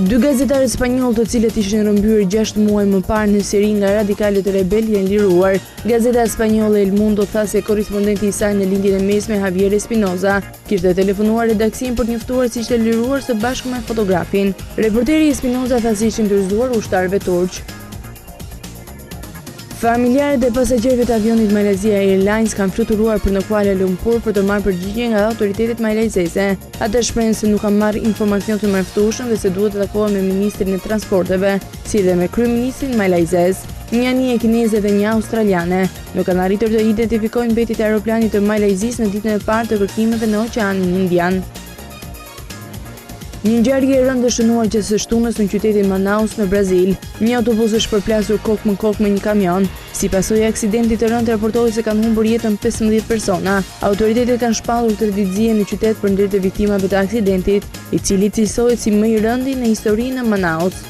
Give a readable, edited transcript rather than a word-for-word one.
Dy gazetarët spanjoll, të cilët ishin rrëmbyer 6 muaj më parë në Siri nga radikalët e rebel, janë liruar. Gazeta spanjolle El Mundo tha se korrespondenti i saj në lindjen e mesme, Javier Espinoza, kishte telefonuar redaksin për të njoftuar se ishte liruar së bashku me fotografin. Reporteri Espinoza tha se ishin dorëzuar ushtarëve turq. Familjarët e pasagerëve të avionit Malaysia Airlines kanë fluturuar për në Kuala Lumpur për të marrë përgjigje nga autoritetet malajzeze. Ata shprehen se nuk kanë marrë informacion të mjaftueshëm dhe se duhet të takohen me ministrin e transporteve, si dhe me kryeministrin malajzez. Një anije kineze dhe një australiane nuk kanë arritur të identifikojnë mbetit e aeroplanit të Malajzisë në ditën e parë të kërkimeve në Oqeanin Indian. Një ngjarje e rëndë shënuar që së shtunës në qytetin Manaus në Brazil. Një autobus është përplasur kokë me një kamion. Si pasojë e aksidentit të rënd, raportohet se kanë humbur jetën 15 persona. Autoritetet kanë shpallur tërheqësie në qytet për ndërtë viktimave të aksidentit, i cili cilësohet si më i rëndi në historinë e Manaus.